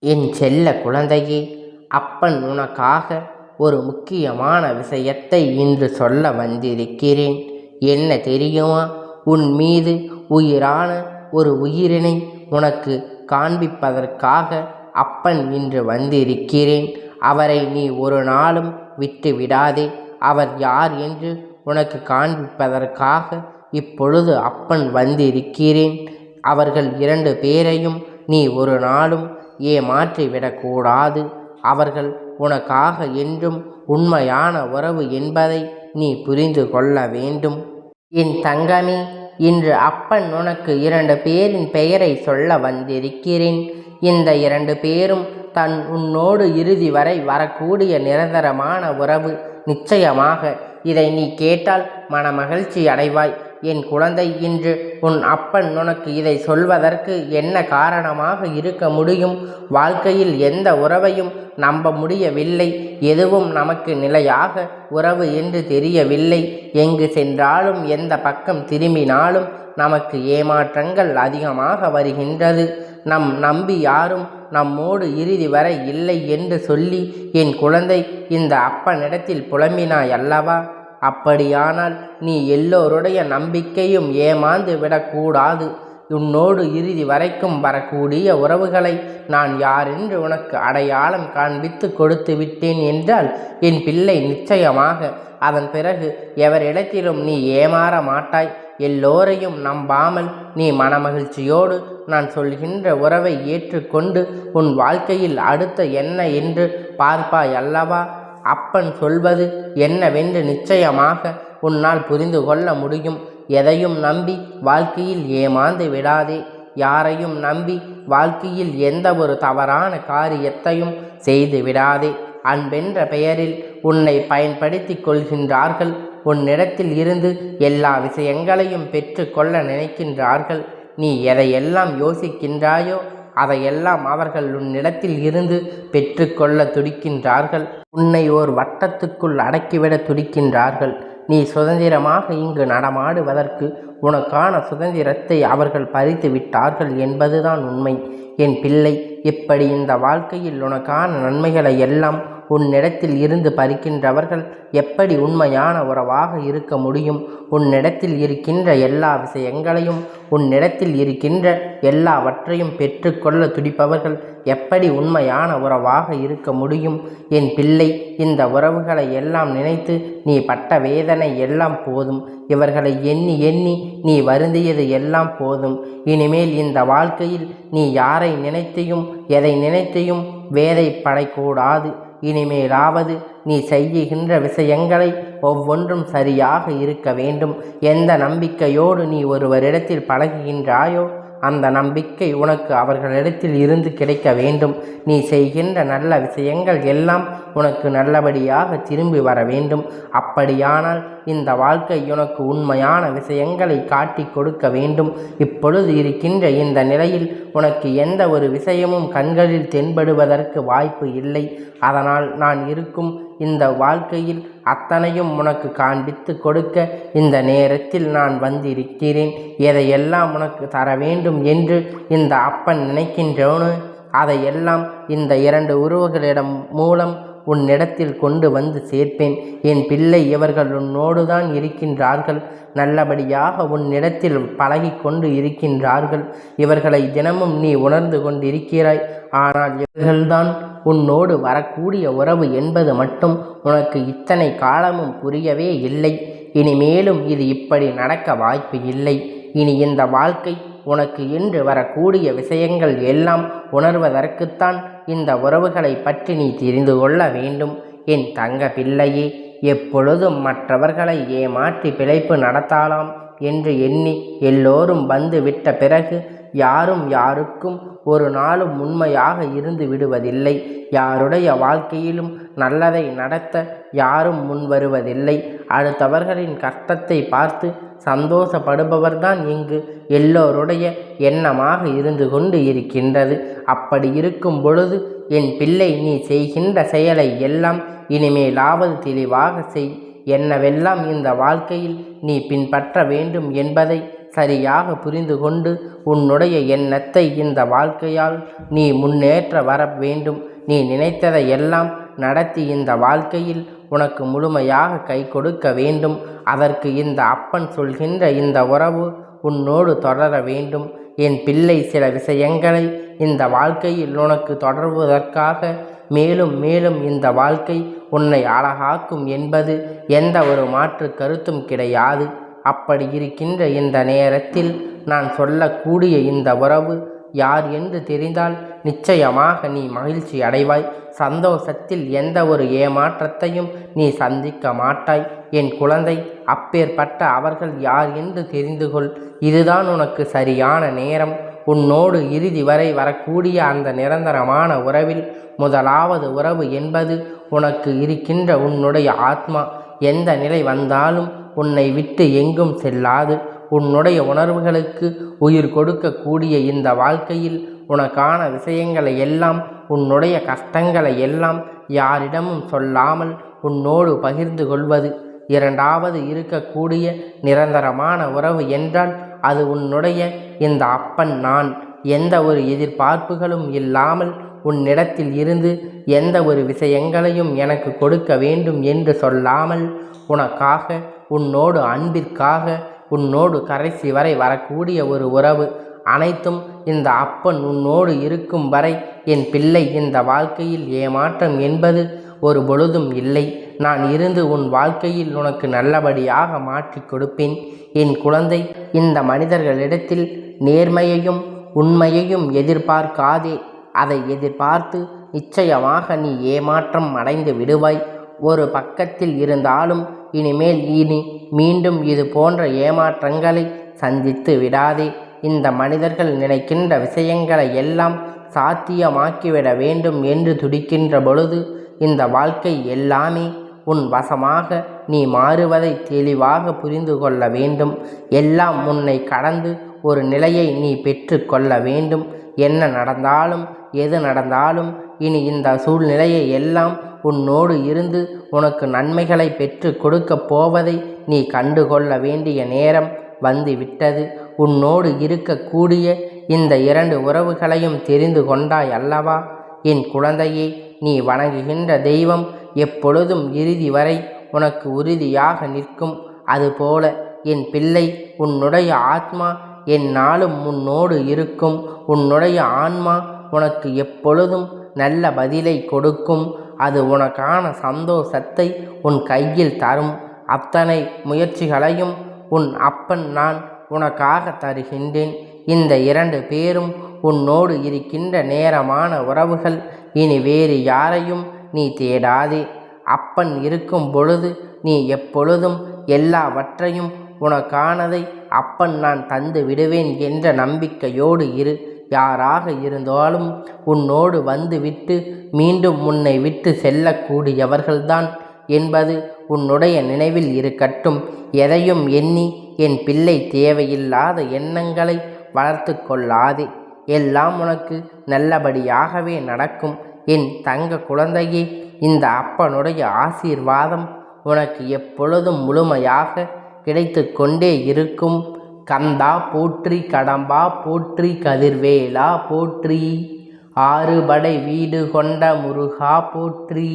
என் செல்ல குழந்தையே, அப்பன் உனக்காக ஒரு முக்கியமான விஷயத்தை இன்று சொல்ல வந்திருக்கிறேன். என்ன தெரியுமா? உன் மீது உயிரான ஒரு உயிரினை உனக்கு காண்பிப்பதற்காக அப்பன் இன்று வந்திருக்கிறேன். அவரை நீ ஒரு நாளும் விட்டு விடாதே. அவர் யார் என்று உனக்கு காண்பிப்பதற்காக இப்பொழுது அப்பன் வந்திருக்கிறேன். அவர்கள் 2 பேரையும் நீ ஒரு நாளும் ஏமாற்றிவிடக்கூடாது. அவர்கள் உனக்காக என்றும் உண்மையான உறவு என்பதை நீ புரிந்து கொள்ள வேண்டும். என் தங்கமே, இன்று அப்பன் உனக்கு 2 பேரின் பெயரை சொல்ல வந்திருக்கிறேன். இந்த 2 பேரும் உன்னோடு இறுதி வரை வரக்கூடிய நிரந்தரமான உறவு. நிச்சயமாக இதை நீ கேட்டால் மனமகிழ்ச்சி அடைவாய். என் குழந்தை, இன்று உன் அப்பன் உனக்கு இதை சொல்வதற்கு என்ன காரணமாக இருக்க முடியும்? வாழ்க்கையில் எந்த உறவையும் நம்ப முடியவில்லை. எதுவும் நமக்கு நிலையாக உறவு என்று தெரியவில்லை. எங்கு சென்றாலும் எந்த பக்கம் திரும்பினாலும் நமக்கு ஏமாற்றங்கள் அதிகமாக வருகின்றது. நம்பி யாரும் நம்மோடு இறுதி வரை இல்லை என்று சொல்லி என் குழந்தை இந்த அப்பனிடத்தில் புலம்பினாய் அல்லவா? அப்படியானால் நீ எல்லோருடைய நம்பிக்கையும் ஏமாந்து விடக்கூடாது. உன்னோடு இறுதி வரைக்கும் வரக்கூடிய உறவுகளை நான் யாரென்று உனக்கு அடையாளம் காண்பித்து கொடுத்து விட்டேன் என்றால் என் பிள்ளை, நிச்சயமாக அதன் பிறகு எவரிடத்திலும் நீ ஏமாற மாட்டாய். எல்லோரையும் நம்பாமல் நீ மனமகிழ்ச்சியோடு நான் சொல்கின்ற உறவை ஏற்றுக்கொண்டு உன் வாழ்க்கையில் அடுத்த என்ன என்று பார்ப்பாய் அல்லவா? அப்பன் சொல்வது என்னவென்று நிச்சயமாக உன்னால் புரிந்து கொள்ள முடியும். எதையும் நம்பி வாழ்க்கையில் ஏமாந்து விடாதே. யாரையும் நம்பி வாழ்க்கையில் எந்த ஒரு தவறான காரியத்தையும் செய்து விடாதே. அன்பென்ற பெயரில் உன்னை பயன்படுத்தி கொள்கின்றார்கள். உன்னிடத்தில் இருந்து எல்லா விஷயங்களையும் பெற்று கொள்ள நினைக்கின்றார்கள். நீ எதையெல்லாம் யோசிக்கின்றாயோ அதையெல்லாம் அவர்கள் உன்னிடத்தில் இருந்து பெற்று கொள்ள துடிக்கின்றார்கள். உன்னை ஓர் வட்டத்துக்குள் அடக்கிவிட துடிக்கின்றார்கள். நீ சுதந்திரமாக இங்கு நடமாடுவதற்கு உனக்கான சுதந்திரத்தை அவர்கள் பறித்து விட்டார்கள் என்பதுதான் உண்மை. என் பிள்ளை, இப்படி இந்த வாழ்க்கையில் உனக்கான நன்மைகளை எல்லாம் உன்னிடத்தில் இருந்து பறிக்கின்றவர்கள் எப்படி உண்மையான உறவாக இருக்க முடியும்? உன்னிடத்தில் இருக்கின்ற எல்லா விஷயங்களையும், உன்னிடத்தில் இருக்கின்ற எல்லாவற்றையும் பெற்றுக்கொள்ள துடிப்பவர்கள் எப்படி உண்மையான உறவாக இருக்க முடியும்? என் பிள்ளை, இந்த உறவுகளை எல்லாம் நினைத்து நீ பட்ட வேதனை எல்லாம் போதும். இவர்களை எண்ணி எண்ணி நீ வருந்தியது எல்லாம் போதும். இனிமேல் இந்த வாழ்க்கையில் நீ யாரை நினைத்தையும் எதை நினைத்தையும் வேதைப்படக்கூடாது. இனிமேலாவது நீ செய்கின்ற விஷயங்களை ஒவ்வொன்றும் சரியாக இருக்க வேண்டும். எந்த நம்பிக்கையோடு நீ ஒருவரிடத்தில் பழகுகின்றாயோ அந்த நம்பிக்கை உனக்கு அவர்களிடத்தில் இருந்து கிடைக்க வேண்டும். நீ செய்கின்ற நல்ல விஷயங்கள் எல்லாம் உனக்கு நல்லபடியாக திரும்பி வர வேண்டும். அப்படியானால் இந்த வாழ்க்கை உனக்கு உண்மையான விஷயங்களை காட்டி கொடுக்க வேண்டும். இப்பொழுது இருக்கின்ற இந்த நிலையில் உனக்கு எந்த ஒரு விஷயமும் கண்களில் தென்படுவதற்கு வாய்ப்பு இல்லை. அதனால் நான் இருக்கும் இந்த வாழ்க்கையில் அத்தனையும் உனக்கு காண்பித்து கொடுக்க இந்த நேரத்தில் நான் வந்திருக்கிறேன். எதையெல்லாம் உனக்கு தர வேண்டும் என்று இந்த அப்பன் நினைக்கின்றோனோ அதையெல்லாம் இந்த 2 உறவுகளிடம் மூலம் உன்னிடத்தில் கொண்டு வந்து சேர்ப்பேன். என் பிள்ளை, இவர்கள் உன்னோடு தான் இருக்கின்றார்கள். நல்லபடியாக உன்னிடத்தில் பழகி கொண்டு இருக்கின்றார்கள். இவர்களை தினமும் நீ உணர்ந்து கொண்டிருக்கிறாய். ஆனால் இவர்கள்தான் உன்னோடு வரக்கூடிய உறவு என்பது மட்டும் உனக்கு இத்தனை காலமும் புரியவே இல்லை. இனிமேலும் இது இப்படி நடக்க வாய்ப்பு இல்லை. இனி இந்த வாழ்க்கை உனக்கு என்று வரக்கூடிய விஷயங்கள் எல்லாம் உணர்வதற்குத்தான் இந்த உறவுகளை பற்றி நீ தெரிந்து கொள்ள வேண்டும். என் தங்க பிள்ளையே, எப்பொழுதும் மற்றவர்களை ஏமாற்றி பிழைப்பு நடத்தலாம் என்று எண்ணி எல்லோரும் வந்து விட்ட பிறகு யாரும் யாருக்கும் ஒரு நாளும் உண்மையாக இருந்து விடுவதில்லை. யாருடைய வாழ்க்கையிலும் நல்லதை நடத்த யாரும் முன்வருவதில்லை. அடுத்தவர்களின் கஷ்டத்தை பார்த்து சந்தோஷப்படுபவர்தான் இங்கு எல்லோருடைய எண்ணமாக இருந்து கொண்டு இருக்கின்றது. அப்படி இருக்கும் பொழுது என் பிள்ளை, நீ செய்கின்ற செயலை எல்லாம் இனிமேலாவது தெளிவாக செய். என்னவெல்லாம் இந்த வாழ்க்கையில் நீ பின்பற்ற வேண்டும் என்பதை சரியாக புரிந்து கொண்டு உன்னுடைய எண்ணத்தை இந்த வாழ்க்கையால் நீ முன்னேற்ற வர வேண்டும். நீ நினைத்ததை எல்லாம் நடத்தி இந்த வாழ்க்கையில் உனக்கு முழுமையாக கை கொடுக்க வேண்டும். அதற்கு இந்த அப்பன் சொல்கின்ற இந்த உறவு உன்னோடு தொடர வேண்டும். என் பிள்ளை, சில விஷயங்களை இந்த வாழ்க்கையில் உனக்கு தொடர்வதற்காக மேலும் மேலும் இந்த வாழ்க்கை உன்னை அழகாக்கும் என்பது எந்த ஒரு மாற்று கருத்தும் கிடையாது. அப்படி இருக்கின்ற இந்த நேரத்தில் நான் சொல்லக்கூடிய இந்த உறவு யார் என்று தெரிந்தால் நிச்சயமாக நீ மகிழ்ச்சி அடைவாய். சந்தோஷத்தில் எந்த ஒரு ஏமாற்றத்தையும் நீ சந்திக்க மாட்டாய். என் குழந்தை, அப்பேற்பட்ட அவர்கள் யார் என்று தெரிந்து கொள். இதுதான் உனக்கு சரியான நேரம். உன்னோடு இறுதி வரை வரக்கூடிய அந்த நிரந்தரமான உறவில் முதலாவது உறவு என்பது உனக்கு இருக்கின்ற உன்னுடைய ஆத்மா. எந்த நிலை வந்தாலும் உன்னை விட்டு எங்கும் செல்லாது. உன்னுடைய உணர்வுகளுக்கு உயிர் கொடுக்கக்கூடிய இந்த வாழ்க்கையில் உனக்கான விஷயங்களை எல்லாம், உன்னுடைய கஷ்டங்களை எல்லாம் யாரிடமும் சொல்லாமல் உன்னோடு பகிர்ந்து கொள்வது. இரண்டாவது இருக்கக்கூடிய நிரந்தரமான உறவு என்றால் அது உன்னுடைய இந்த அப்பன் நான். எந்த ஒரு எதிர்பார்ப்புகளும் இல்லாமல் உன்னிடத்தில் இருந்து எந்த ஒரு விஷயங்களையும் எனக்கு கொடுக்க வேண்டும் என்று சொல்லாமல் உனக்காக, உன்னோடு அன்பிற்காக, உன்னோடு கடைசி வரை வரக்கூடிய ஒரு உறவு. அனைத்தும் இந்த அப்பன் உன்னோடு இருக்கும் வரை என் பிள்ளை, இந்த வாழ்க்கையில் ஏமாற்றம் என்பது ஒரு பொழுதும் இல்லை. நான் இருந்து உன் வாழ்க்கையில் உனக்கு நல்லபடியாக மாற்றி கொடுப்பேன். என் குழந்தை, இந்த மனிதர்களிடத்தில் நேர்மையையும் உண்மையையும் எதிர்பார்க்காதே. அதை எதிர்பார்த்து நிச்சயமாக நீ ஏமாற்றம் அடைந்து விடுவாய். ஒரு பக்கத்தில் இருந்தாலும் இனிமேல் மீண்டும் இது போன்ற ஏமாற்றங்களை சந்தித்து விடாதே. இந்த மனிதர்கள் நினைக்கின்ற விஷயங்களை எல்லாம் சாத்தியமாக்கிவிட வேண்டும் என்று துடிக்கின்ற பொழுது இந்த வாழ்க்கை எல்லாமே உன் வசமாக நீ மாறுவதை தெளிவாக புரிந்து கொள்ள வேண்டும். எல்லாம் உன்னை கடந்து ஒரு நிலையை நீ பெற்று கொள்ள வேண்டும். என்ன நடந்தாலும் எது நடந்தாலும் இனி இந்த சூழ்நிலையை எல்லாம் உன்னோடு இருந்து உனக்கு நன்மைகளை பெற்று கொடுக்கப் போவதை நீ கண்டுகொள்ள வேண்டிய நேரம் வந்து விட்டது. உன்னோடு இருக்கக்கூடிய இந்த 2 உறவுகளையும் தெரிந்து கொண்டாய் அல்லவா? என் குழந்தையே, நீ வணங்குகின்ற தெய்வம் எப்பொழுதும் இறுதி வரை உனக்கு உறுதியாக நிற்கும். அதுபோல என் பிள்ளை, உன்னுடைய ஆத்மா எந்நாளும் உன்னோடு இருக்கும். உன்னுடைய ஆன்மா உனக்கு எப்பொழுதும் நல்ல பதிலை கொடுக்கும். அது உனக்கான சந்தோஷத்தை உன் கையில் தரும். அத்தனை முயற்சிகளையும் உன் அப்பன் நான் உனக்காக தருகின்றேன். இந்த 2 பேரும் உன்னோடு இருக்கின்ற நேரமான உறவுகள். இனி வேறு யாரையும் நீ தேடாதே. அப்பன் இருக்கும் பொழுது நீ எப்பொழுதும் எல்லாவற்றையும் உனக்கானதை அப்பன் நான் தந்து விடுவேன் என்ற நம்பிக்கையோடு இரு. யாராக இருந்தாலும் உன்னோடு வந்துவிட்டு மீண்டும் உன்னை விட்டு செல்லக்கூடியவர்கள்தான் என்பது உன்னுடைய நினைவில் இருக்கட்டும். எதையும் எண்ணி என் பிள்ளை தேவையில்லாத எண்ணங்களை வளர்த்து கொள்ளாதே. எல்லாம் உனக்கு நல்லபடியாகவே நடக்கும். என் தங்க குழந்தையே, இந்த அப்பனுடைய ஆசீர்வாதம் உனக்கு எப்பொழுதும் முழுமையாக கிடைத்து கொண்டே இருக்கும். கந்தா போற்றி, கடம்பா போற்றி, கதிர்வேலா போற்றி, 6 படை வீடு கொண்ட முருகா போற்றி.